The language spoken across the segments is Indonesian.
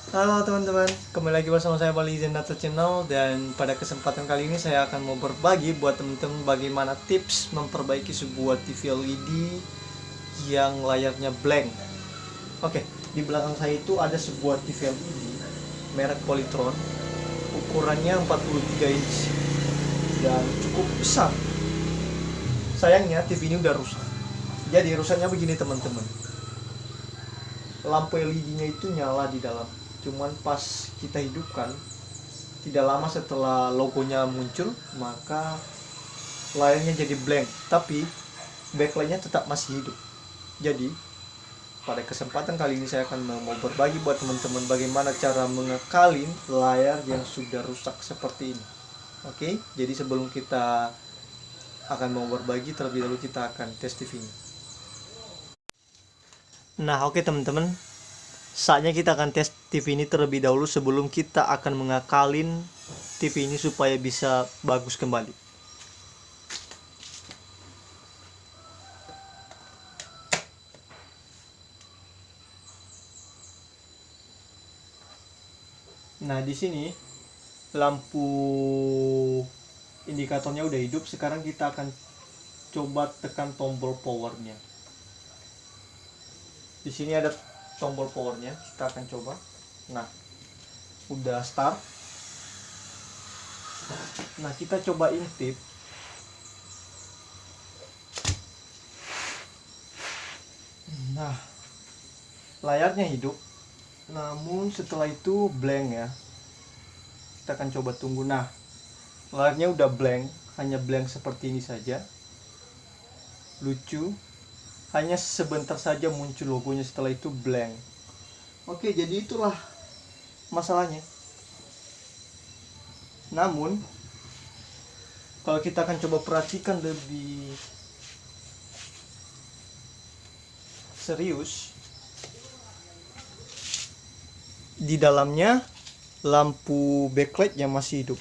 Halo teman-teman, kembali lagi bersama saya Bali Zendato Channel. Dan pada kesempatan kali ini saya akan mau berbagi buat teman-teman bagaimana tips memperbaiki sebuah TV LED yang layarnya blank. Oke, di belakang saya itu ada sebuah TV LED merek Polytron, ukurannya 43 inch dan cukup besar. Sayangnya TV ini udah rusak. Jadi rusaknya begini teman-teman, lampu LED-nya itu nyala di dalam, cuman pas kita hidupkan, tidak lama setelah logonya muncul, maka layarnya jadi blank, tapi backlightnya tetap masih hidup. Jadi pada kesempatan kali ini saya akan mau berbagi buat teman-teman bagaimana cara mengekalin layar yang sudah rusak seperti ini. Oke, jadi sebelum kita akan mau berbagi, terlebih dahulu kita akan tes TV-nya. Nah, oke teman-teman, saatnya kita akan tes TV ini terlebih dahulu sebelum kita akan mengakalin TV ini supaya bisa bagus kembali. Nah, di sini lampu indikatornya udah hidup. Sekarang kita akan coba tekan tombol powernya. Di sini ada tombol powernya, kita akan coba. Nah, udah start. Nah, kita coba intip. Nah, layarnya hidup, namun setelah itu blank ya. Kita akan coba tunggu. Nah, layarnya udah blank, hanya blank seperti ini saja. Lucu, hanya sebentar saja muncul logonya, setelah itu blank. Oke, jadi itulah masalahnya. Namun kalau kita akan coba perhatikan lebih serius, di dalamnya lampu backlightnya masih hidup.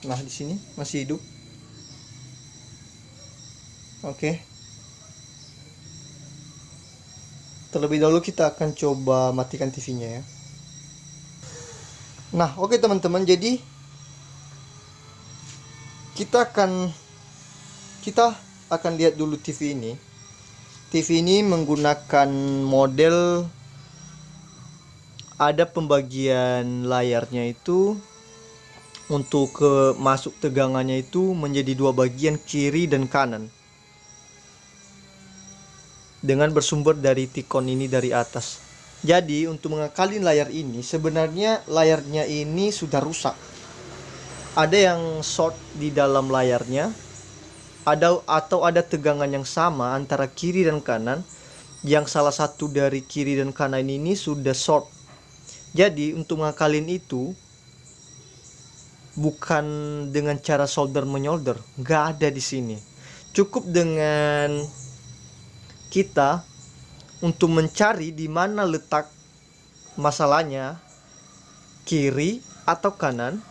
Nah, di sini masih hidup. Oke. Terlebih dahulu kita akan coba matikan TV-nya ya. Nah, oke teman-teman, jadi kita akan lihat dulu TV ini. TV ini menggunakan model, ada pembagian layarnya itu untuk masuk tegangannya itu menjadi dua bagian, kiri dan kanan, dengan bersumber dari Tikon ini dari atas. Jadi untuk mengakalin layar ini, sebenarnya layarnya ini sudah rusak. Ada yang short di dalam layarnya, atau ada tegangan yang sama antara kiri dan kanan, yang salah satu dari kiri dan kanan ini sudah short. Jadi untuk mengakalin itu bukan dengan cara solder menyolder, nggak ada di sini. Cukup dengan kita untuk mencari di mana letak masalahnya, kiri atau kanan.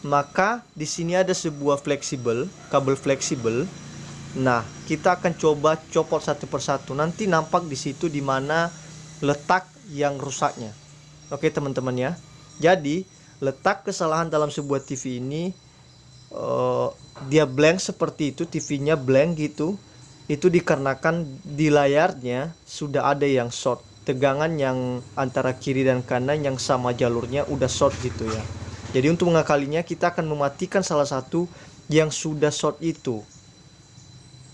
Maka di sini ada sebuah kabel fleksibel. Nah, kita akan coba copot satu persatu. Nanti nampak di situ di mana letak yang rusaknya. Oke teman-teman ya. Jadi letak kesalahan dalam sebuah TV ini, dia blank seperti itu, TV-nya blank gitu. Itu dikarenakan di layarnya sudah ada yang short, tegangan yang antara kiri dan kanan yang sama jalurnya udah short gitu ya. Jadi untuk mengakalinya kita akan mematikan salah satu yang sudah short itu.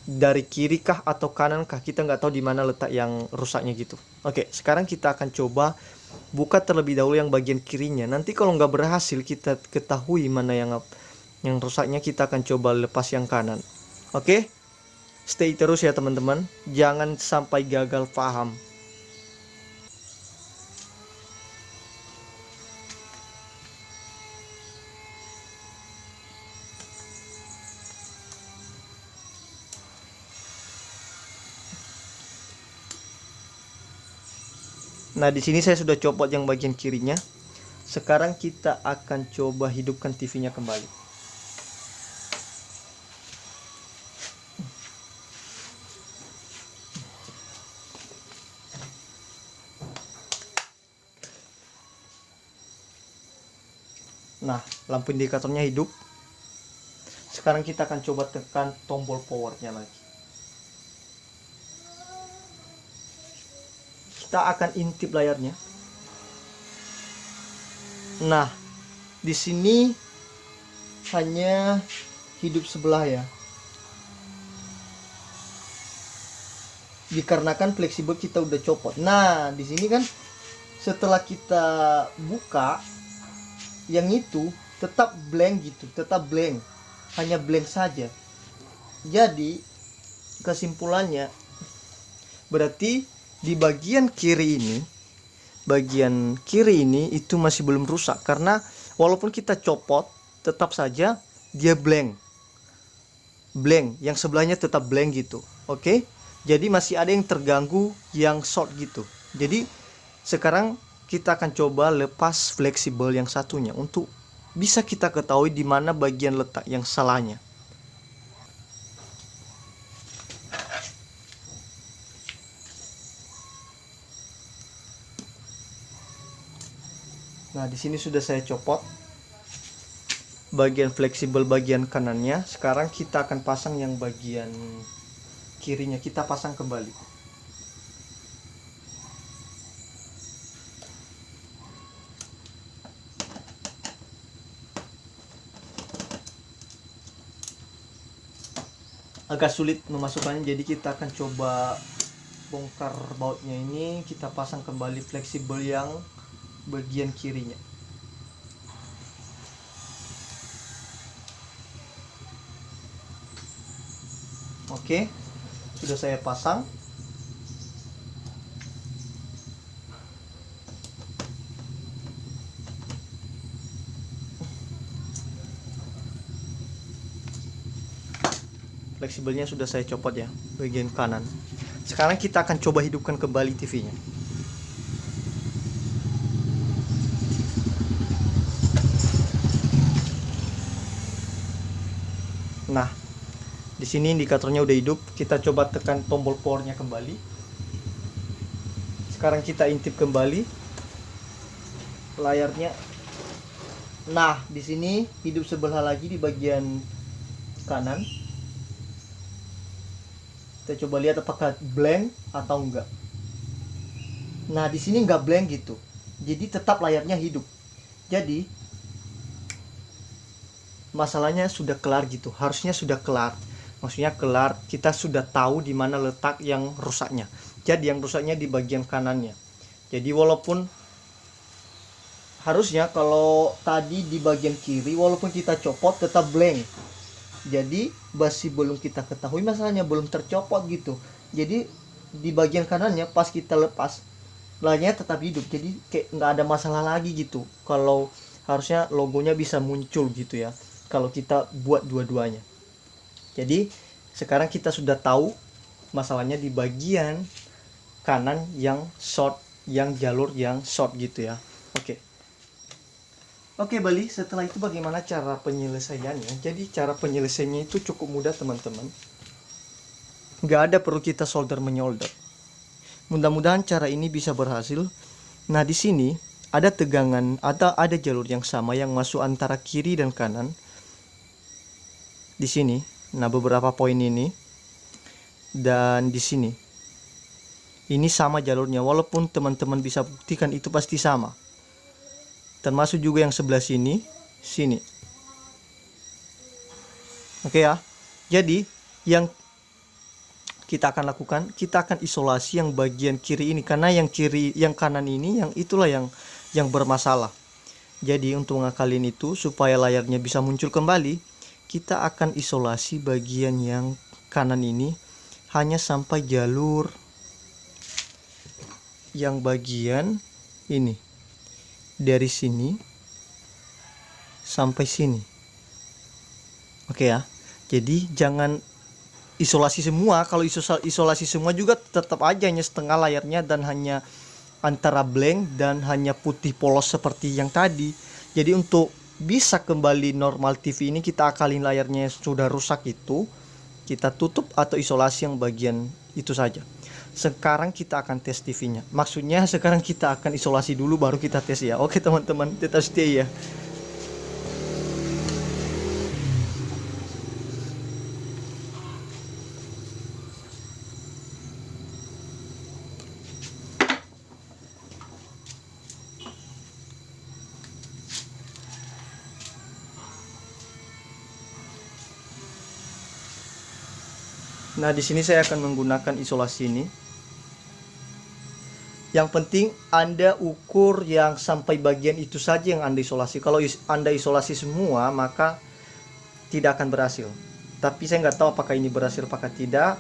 Dari kiri kah atau kanan kah, kita nggak tahu di mana letak yang rusaknya gitu. Oke, sekarang kita akan coba buka terlebih dahulu yang bagian kirinya. Nanti kalau nggak berhasil kita ketahui mana yang rusaknya, kita akan coba lepas yang kanan. Oke, stay terus ya teman-teman, jangan sampai gagal paham. Nah, di sini saya sudah copot yang bagian kirinya. Sekarang kita akan coba hidupkan TV-nya kembali. Nah, lampu indikatornya hidup. Sekarang kita akan coba tekan tombol powernya lagi. Kita akan intip layarnya. Nah, di sini hanya hidup sebelah ya. Dikarenakan fleksibel kita udah copot. Nah, di sini kan setelah kita buka, yang itu tetap blank gitu, tetap blank, hanya blank saja. Jadi kesimpulannya berarti di bagian kiri ini itu masih belum rusak, karena walaupun kita copot tetap saja dia blank, yang sebelahnya tetap blank gitu. Oke, jadi masih ada yang terganggu, yang short gitu. Jadi sekarang kita akan coba lepas fleksibel yang satunya untuk bisa kita ketahui di mana bagian letak yang salahnya. Nah, di sini sudah saya copot bagian fleksibel bagian kanannya. Sekarang kita akan pasang yang bagian kirinya, kita pasang kembali. Agak sulit memasukkannya, jadi kita akan coba bongkar bautnya ini, kita pasang kembali fleksibel yang bagian kirinya. Oke, sudah saya pasang. Fleksibelnya sudah saya copot ya, bagian kanan. Sekarang kita akan coba hidupkan kembali TV-nya. Nah, di sini indikatornya udah hidup. Kita coba tekan tombol powernya kembali. Sekarang kita intip kembali layarnya. Nah, di sini hidup sebelah lagi di bagian kanan. Kita coba lihat apakah blank atau enggak. Nah, di sini enggak blank gitu. Jadi tetap layarnya hidup. Jadi masalahnya sudah kelar gitu. Harusnya sudah kelar. Maksudnya kelar, kita sudah tahu di mana letak yang rusaknya. Jadi yang rusaknya di bagian kanannya. Jadi walaupun harusnya kalau tadi di bagian kiri, walaupun kita copot tetap blank. Jadi masih belum kita ketahui masalahnya, belum tercopot gitu. Jadi di bagian kanannya pas kita lepas, layarnya tetap hidup. Jadi kayak nggak ada masalah lagi gitu. Kalau harusnya logonya bisa muncul gitu ya, kalau kita buat dua-duanya. Jadi sekarang kita sudah tahu masalahnya di bagian kanan yang short, yang jalur yang short gitu ya. Oke Bali, setelah itu bagaimana cara penyelesaiannya? Jadi cara penyelesaiannya itu cukup mudah teman-teman. Nggak ada perlu kita solder menyolder. Mudah-mudahan cara ini bisa berhasil. Nah, di sini ada tegangan, ada jalur yang sama yang masuk antara kiri dan kanan. Di sini, nah beberapa poin ini dan di sini. Ini sama jalurnya, walaupun teman-teman bisa buktikan itu pasti sama. Termasuk juga yang sebelah sini. Oke ya. Jadi yang kita akan lakukan, kita akan isolasi yang bagian kiri ini, karena yang kanan ini, yang itulah yang bermasalah. Jadi untuk ngakalin itu supaya layarnya bisa muncul kembali, kita akan isolasi bagian yang kanan ini hanya sampai jalur yang bagian ini, dari sini sampai sini. Oke ya. Jadi jangan isolasi semua. Kalau isolasi semua juga tetap aja hanya setengah layarnya dan hanya antara blank dan hanya putih polos seperti yang tadi. Jadi untuk bisa kembali normal TV ini, kita akalin layarnya yang sudah rusak itu, kita tutup atau isolasi yang bagian itu saja. Sekarang kita akan tes TV-nya. Maksudnya sekarang kita akan isolasi dulu baru kita tes ya. Oke teman-teman, tetap stay ya. Nah, di sini saya akan menggunakan isolasi ini. Yang penting Anda ukur yang sampai bagian itu saja yang Anda isolasi. Kalau Anda isolasi semua, maka tidak akan berhasil. Tapi saya nggak tahu apakah ini berhasil apakah tidak.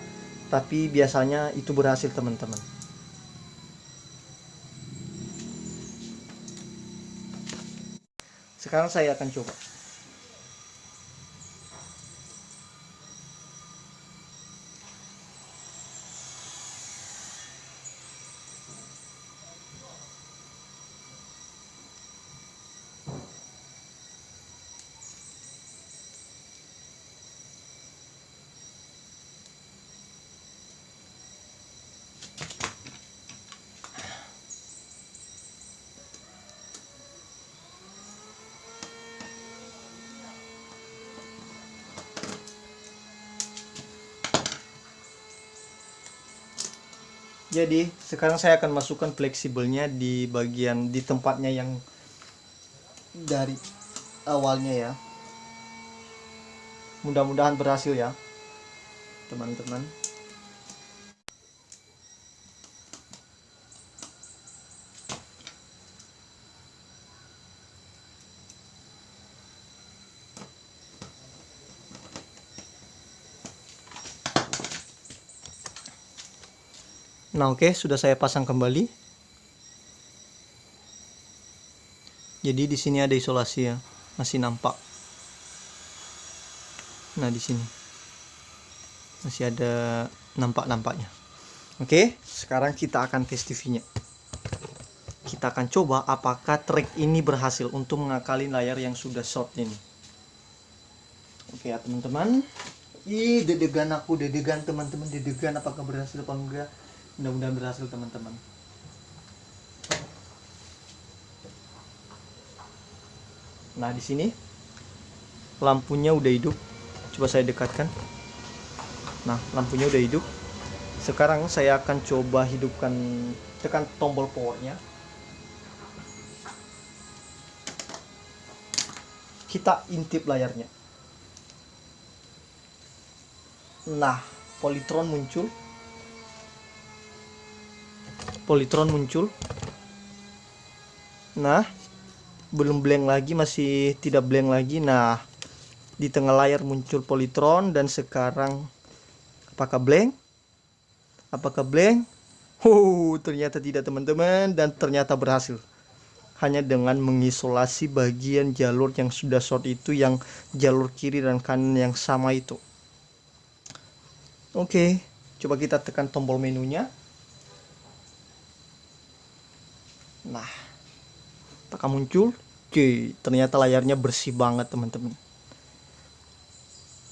Tapi biasanya itu berhasil, teman-teman. Sekarang saya akan coba. Jadi sekarang saya akan masukkan fleksibelnya di bagian di tempatnya yang dari awalnya ya. Mudah-mudahan berhasil ya, teman-teman. Nah, oke, sudah saya pasang kembali. Jadi di sini ada isolasi ya, masih nampak. Nah, di sini masih ada nampak-nampaknya. Oke, sekarang kita akan tes TV-nya. Kita akan coba apakah track ini berhasil untuk mengakalin layar yang sudah short ini. Oke ya, teman-teman. Ih, dedegan aku, dedegan teman-teman, dedegan apakah berhasil apa enggak? Mudah-mudahan berhasil, teman-teman. Nah, di sini lampunya udah hidup. Coba saya dekatkan. Nah, lampunya udah hidup. Sekarang saya akan coba hidupkan, tekan tombol powernya. Kita intip layarnya. Nah, polytron muncul. Nah, belum blank lagi, masih tidak blank lagi. Nah, di tengah layar muncul polytron. Dan sekarang apakah blank? Ternyata tidak, teman-teman. Dan ternyata berhasil. Hanya dengan mengisolasi bagian jalur yang sudah short itu, yang jalur kiri dan kanan yang sama itu. Oke, coba kita tekan tombol menunya. Nah, apakah muncul? Oke, ternyata layarnya bersih banget, teman-teman.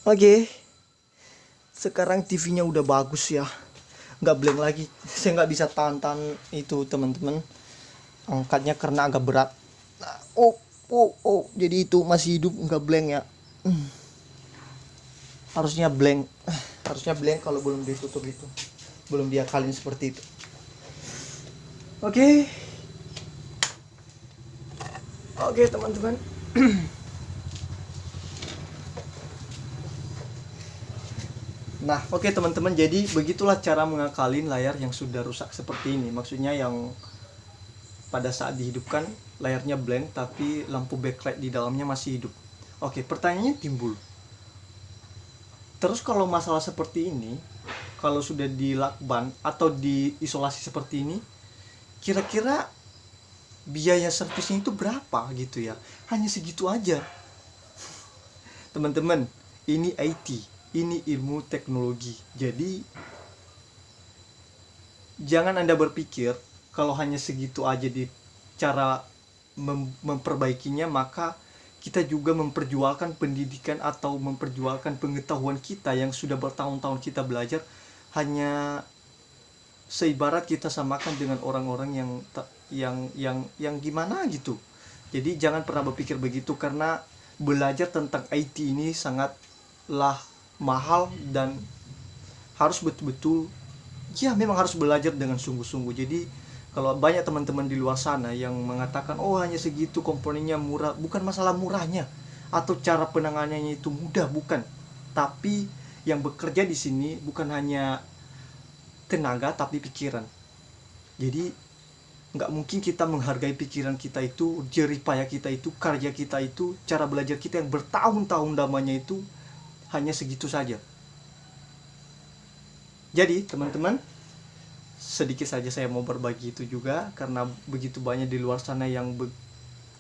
Oke, sekarang TV-nya udah bagus ya, nggak blank lagi. Saya nggak bisa tahan itu, teman-teman, angkatnya karena agak berat. Nah, jadi itu masih hidup, nggak blank ya. Harusnya blank kalau belum ditutup itu, belum diakalin seperti itu. Oke, teman-teman. Nah, oke, teman-teman, jadi begitulah cara mengakalin layar yang sudah rusak seperti ini. Maksudnya yang pada saat dihidupkan layarnya blank tapi lampu backlight di dalamnya masih hidup. Oke, pertanyaannya timbul. Terus kalau masalah seperti ini, kalau sudah dilakban atau diisolasi seperti ini, kira-kira biaya servisnya itu berapa gitu ya? Hanya segitu aja. Teman-teman, ini IT, ini ilmu teknologi. Jadi jangan Anda berpikir kalau hanya segitu aja di cara memperbaikinya, maka kita juga memperjualkan pendidikan atau memperjualkan pengetahuan kita yang sudah bertahun-tahun kita belajar, hanya seibarat kita samakan dengan orang-orang yang gimana gitu. Jadi jangan pernah berpikir begitu, karena belajar tentang IT ini sangatlah mahal dan harus betul-betul, ya memang harus belajar dengan sungguh-sungguh. Jadi kalau banyak teman-teman di luar sana yang mengatakan oh hanya segitu komponennya murah, bukan masalah murahnya atau cara penanganannya itu mudah, bukan. Tapi yang bekerja di sini bukan hanya tenaga tapi pikiran. Jadi nggak mungkin kita menghargai pikiran kita itu, jerih payah kita itu, karya kita itu, cara belajar kita yang bertahun-tahun lamanya itu hanya segitu saja. Jadi teman-teman, sedikit saja saya mau berbagi itu juga, karena begitu banyak di luar sana yang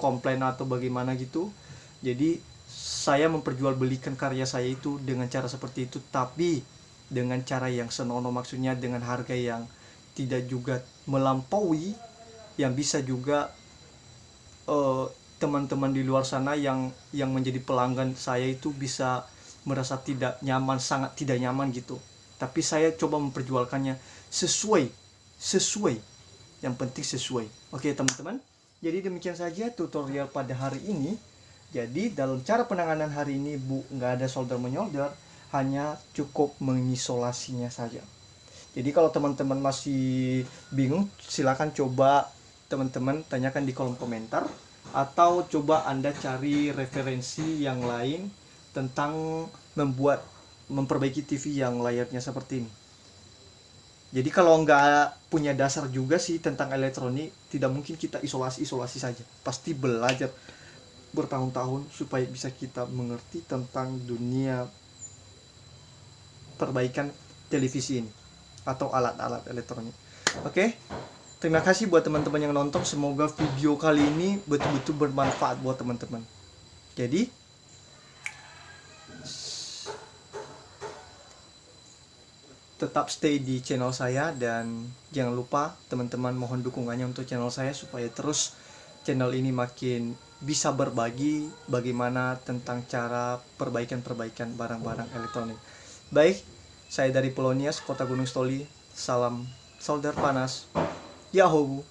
komplain atau bagaimana gitu. Jadi saya memperjualbelikan karya saya itu dengan cara seperti itu, tapi dengan cara yang senonoh, maksudnya dengan harga yang tidak juga melampaui, yang bisa juga teman-teman di luar sana yang menjadi pelanggan saya itu bisa merasa tidak nyaman, sangat tidak nyaman gitu. Tapi saya coba memperjualkannya sesuai, yang penting sesuai. Oke teman-teman, jadi demikian saja tutorial pada hari ini. Jadi dalam cara penanganan hari ini nggak ada solder menyolder, hanya cukup mengisolasinya saja. Jadi kalau teman-teman masih bingung, silakan coba teman-teman tanyakan di kolom komentar, atau coba Anda cari referensi yang lain tentang memperbaiki TV yang layarnya seperti ini. Jadi kalau nggak punya dasar juga sih tentang elektronik, tidak mungkin kita isolasi saja. Pasti belajar bertahun-tahun supaya bisa kita mengerti tentang dunia perbaikan televisi ini atau alat-alat elektronik. Oke, terima kasih buat teman-teman yang nonton. Semoga video kali ini betul-betul bermanfaat buat teman-teman. Jadi tetap stay di channel saya, dan jangan lupa teman-teman mohon dukungannya untuk channel saya supaya terus channel ini makin bisa berbagi bagaimana tentang cara perbaikan barang-barang elektronik. Baik, saya dari Polonias, Kota Gunung Stoli. Salam solder panas. Yahoo!